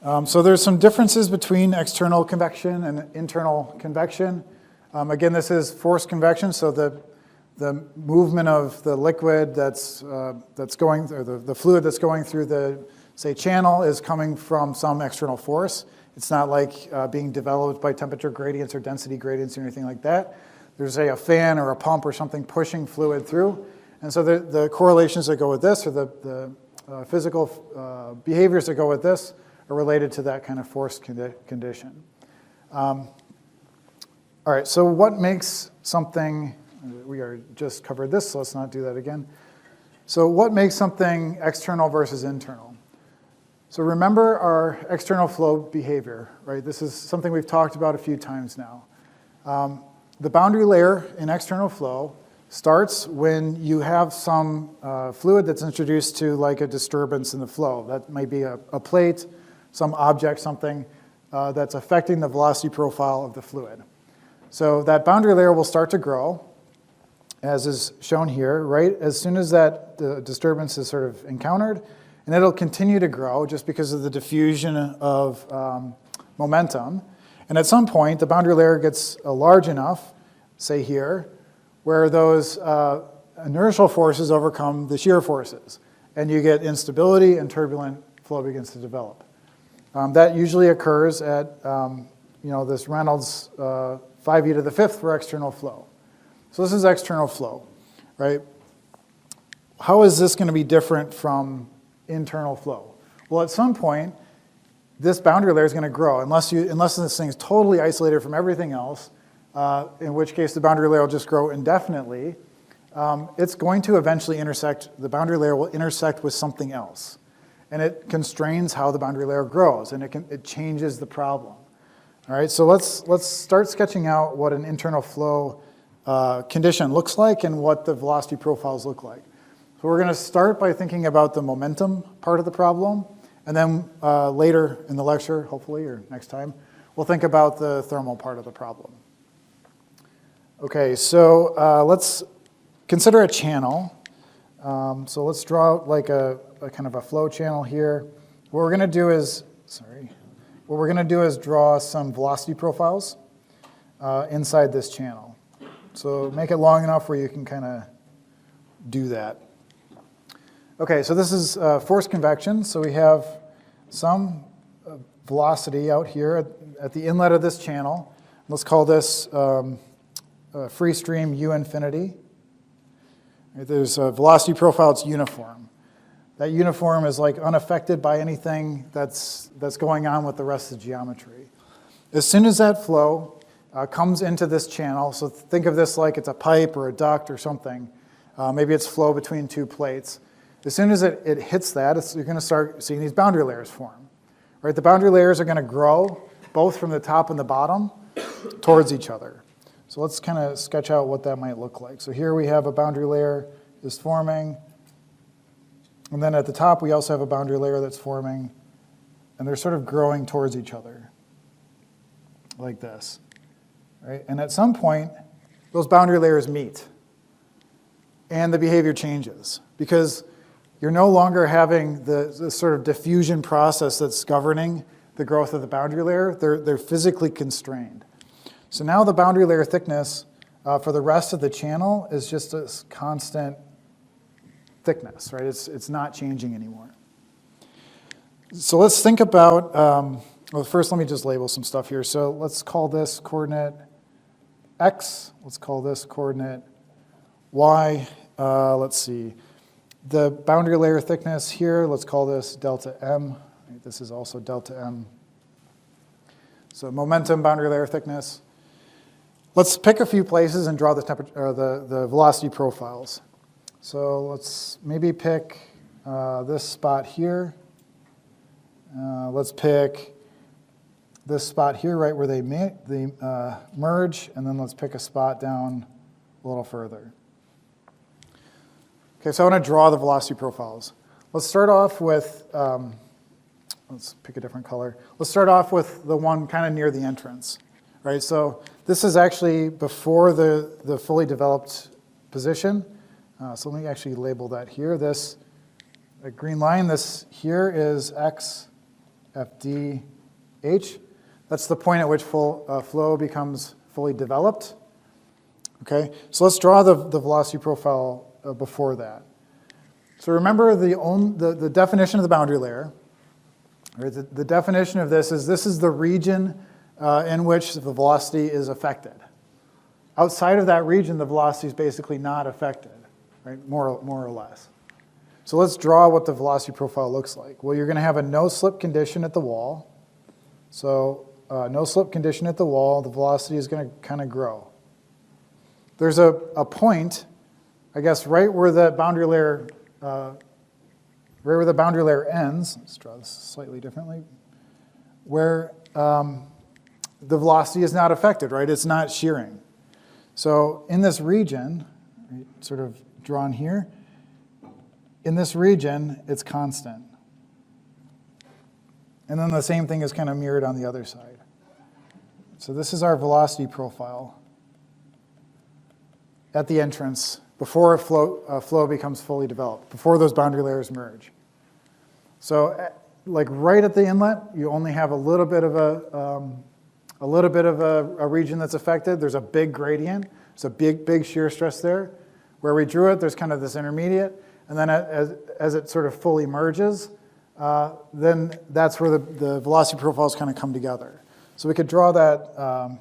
So there's some differences between external convection and internal convection. Again, this is forced convection, so the movement of the liquid that's going, or the fluid that's going through the, say, channel is coming from some external force. It's not like being developed by temperature gradients or density gradients or anything like that. There's, say, a fan or a pump or something pushing fluid through. And so the correlations that go with this, or the physical behaviors that go with this, are related to that kind of forced condition. All right, so what makes something, we already just covered this, so let's not do that again. So what makes something external versus internal? So remember our external flow behavior, right? This is something we've talked about a few times now. The boundary layer in external flow starts when you have some fluid that's introduced to like a disturbance in the flow. That might be a plate, some object, something that's affecting the velocity profile of the fluid. So that boundary layer will start to grow, as is shown here, right? As soon as that disturbance is sort of encountered, and it'll continue to grow just because of the diffusion of momentum. And at some point, the boundary layer gets large enough, say here, where those inertial forces overcome the shear forces, and you get instability and turbulent flow begins to develop. That usually occurs at this Reynolds 5e to the 5th for external flow. So this is external flow, right? How is this going to be different from internal flow? Well, at some point, this boundary layer is going to grow, unless this thing is totally isolated from everything else, in which case the boundary layer will just grow indefinitely. It's going to eventually intersect, the boundary layer will intersect with something else. And it constrains how the boundary layer grows, and it changes the problem. All right, so let's start sketching out what an internal flow condition looks like and what the velocity profiles look like. So we're going to start by thinking about the momentum part of the problem, and then later in the lecture, hopefully, or next time, we'll think about the thermal part of the problem. Okay, so let's consider a channel. So let's draw like a kind of a flow channel here. What we're going to do is, draw some velocity profiles inside this channel. So make it long enough where you can kind of do that. Okay, so this is forced convection. So we have some velocity out here at the inlet of this channel. Let's call this free stream U infinity. There's a velocity profile, it's uniform. That uniform is like unaffected by anything that's going on with the rest of the geometry. As soon as that flow comes into this channel, so think of this like it's a pipe or a duct or something. Maybe it's flow between two plates. As soon as it hits that, you're going to start seeing these boundary layers form. Right? The boundary layers are going to grow both from the top and the bottom towards each other. So let's kind of sketch out what that might look like. So here we have a boundary layer is forming. And then at the top, we also have a boundary layer that's forming. And they're sort of growing towards each other, like this. Right? And at some point, those boundary layers meet. And the behavior changes. Because you're no longer having the sort of diffusion process that's governing the growth of the boundary layer. They're physically constrained. So now the boundary layer thickness for the rest of the channel is just a constant thickness, right? It's not changing anymore. So let's think about, well, first let me just label some stuff here. So let's call this coordinate x. Let's call this coordinate y. Let's see. The boundary layer thickness here, let's call this delta m. Right, this is also delta m. So momentum, boundary layer thickness. Let's pick a few places and draw the temperature or the velocity profiles. So let's maybe pick this spot here. Let's pick this spot here, right where they merge, and then let's pick a spot down a little further. Okay, so I want to draw the velocity profiles. Let's start off with, let's pick a different color. Let's start off with the one kind of near the entrance, right? So this is actually before the fully developed position. So let me actually label that here. This green line, this here is x FDH. That's the point at which flow becomes fully developed. Okay, so let's draw the velocity profile before that. So remember the definition of the boundary layer. Right? The definition of this is the region in which the velocity is affected. Outside of that region, the velocity is basically not affected, right? More or less. So let's draw what the velocity profile looks like. Well, you're going to have a no-slip condition at the wall. So no-slip condition at the wall, the velocity is going to kind of grow. There's a point, I guess, right where the boundary layer ends. Let's draw this slightly differently. Where the velocity is not affected, right? It's not shearing. So in this region, right, sort of drawn here, in this region, it's constant. And then the same thing is kind of mirrored on the other side. So this is our velocity profile at the entrance before a flow becomes fully developed, before those boundary layers merge. So like right at the inlet, you only have a little bit of a region that's affected. There's a big gradient. There's a big shear stress there. Where we drew it, there's kind of this intermediate. And then as it sort of fully merges, then that's where the velocity profiles kind of come together. So we could draw that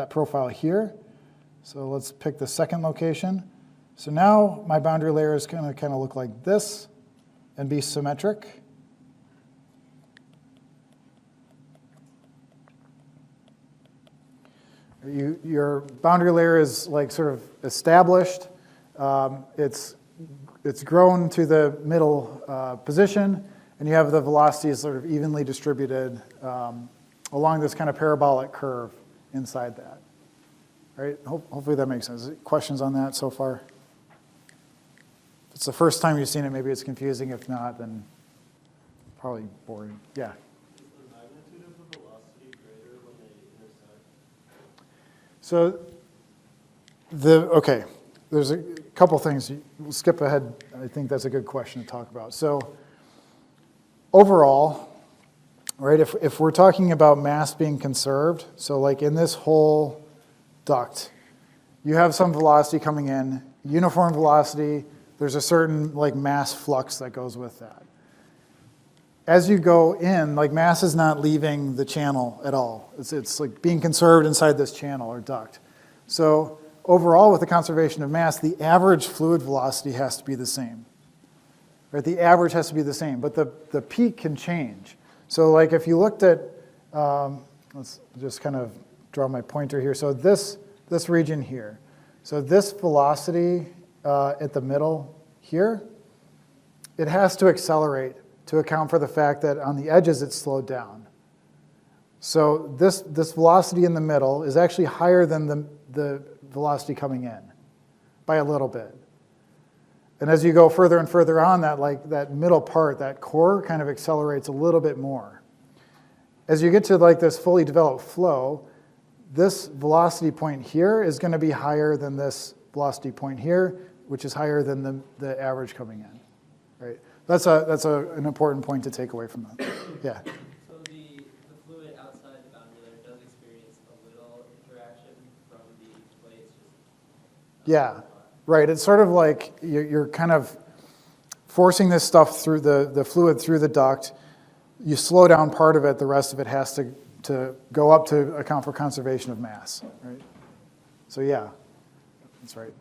profile here. So let's pick the second location. So now my boundary layer is going to kind of look like this and be symmetric. Your boundary layer is like sort of established. It's grown to the middle position, and you have the velocities sort of evenly distributed along this kind of parabolic curve inside that. Right? Hopefully that makes sense. Questions on that so far? If it's the first time you've seen it, maybe it's confusing. If not, then probably boring. Yeah. Is the magnitude of the velocity greater when they intersect? So okay, there's a couple things. We'll skip ahead. I think that's a good question to talk about. So overall, right, if we're talking about mass being conserved, so like in this whole duct, you have some velocity coming in, uniform velocity, there's a certain like mass flux that goes with that. As you go in, like mass is not leaving the channel at all. It's like being conserved inside this channel or duct. So overall, with the conservation of mass, the average fluid velocity has to be the same. Right? The average has to be the same, but the peak can change. So like if you looked at, let's just kind of draw my pointer here. So this region here. So this velocity at the middle here, it has to accelerate to account for the fact that on the edges it's slowed down. So this velocity in the middle is actually higher than the velocity coming in by a little bit. And as you go further and further on, that middle part, that core, kind of accelerates a little bit more. As you get to like this fully developed flow, this velocity point here is going to be higher than this velocity point here, which is higher than the average coming in. Right? That's an important point to take away from that. Yeah. So the fluid outside the boundary layer does experience a little interaction from the plates. Yeah, right. It's sort of like you're kind of forcing this stuff through the fluid through the duct. You slow down part of it, the rest of it has to go up to account for conservation of mass, right? So yeah, that's right.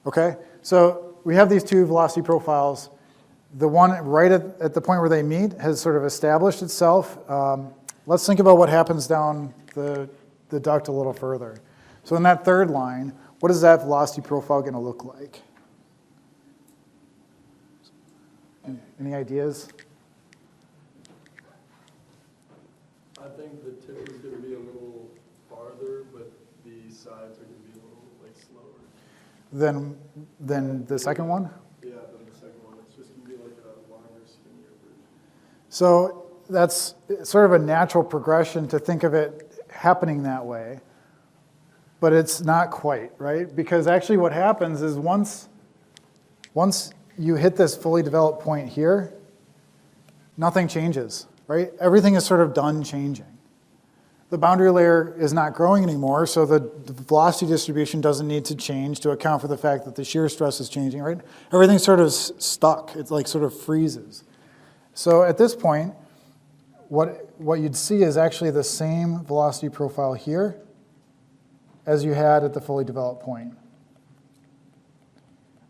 Okay, so we have these two velocity profiles. The one right at the point where they meet has sort of established itself. Let's think about what happens down the duct a little further. So in that third line, what is that velocity profile going to look like? Any ideas? I think the tip is going to be a little farther, but the sides are going to be a little like slower. Than the second one? Yeah, than the second one. It's just going to be like a longer, skinnier version. So that's sort of a natural progression to think of it happening that way, but it's not quite, right? Because actually what happens is once you hit this fully developed point here, nothing changes, right? Everything is sort of done changing. The boundary layer is not growing anymore, so the velocity distribution doesn't need to change to account for the fact that the shear stress is changing, right? Everything's sort of stuck. It's like sort of freezes. So at this point, what you'd see is actually the same velocity profile here as you had at the fully developed point.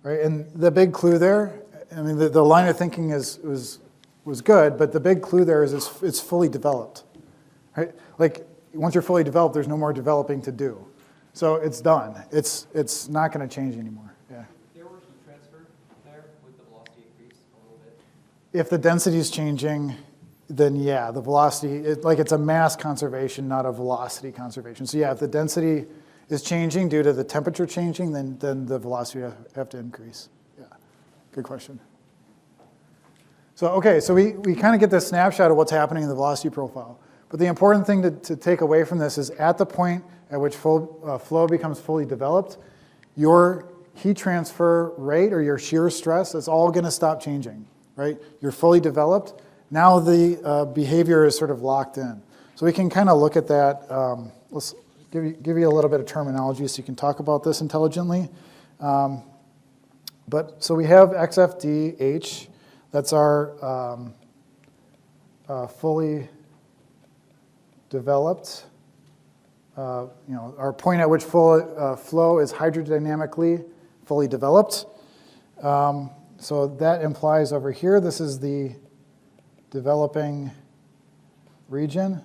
Right? And the big clue there, I mean, the line of thinking was good, but the big clue there is it's fully developed. Right? Like, once you're fully developed, there's no more developing to do. So it's done. It's not going to change anymore. Yeah. There were heat transfer there with the velocity increase a little bit. If the density is changing, then yeah, the velocity, it's a mass conservation, not a velocity conservation. So yeah, if the density is changing due to the temperature changing, then the velocity have to increase. Yeah, good question. So okay, so we kind of get this snapshot of what's happening in the velocity profile. But the important thing to take away from this is at the point at which flow becomes fully developed, your heat transfer rate or your shear stress is all going to stop changing, right? You're fully developed. Now the behavior is sort of locked in. So we can kind of look at that. Let's give you a little bit of terminology so you can talk about this intelligently. So we have XFDH. That's our fully developed, our point at which flow is hydrodynamically fully developed. So that implies over here, this is the developing region,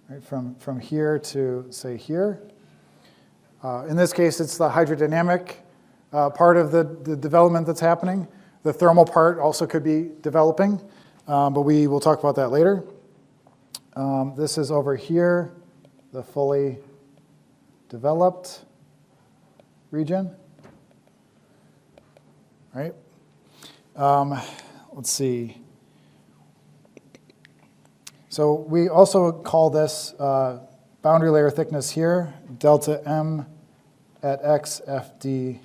right, from here to, say, here. In this case, it's the hydrodynamic part of the development that's happening. The thermal part also could be developing, but we will talk about that later. This is over here, the fully developed region, right? Let's see. So we also call this boundary layer thickness here, delta M at XFDH.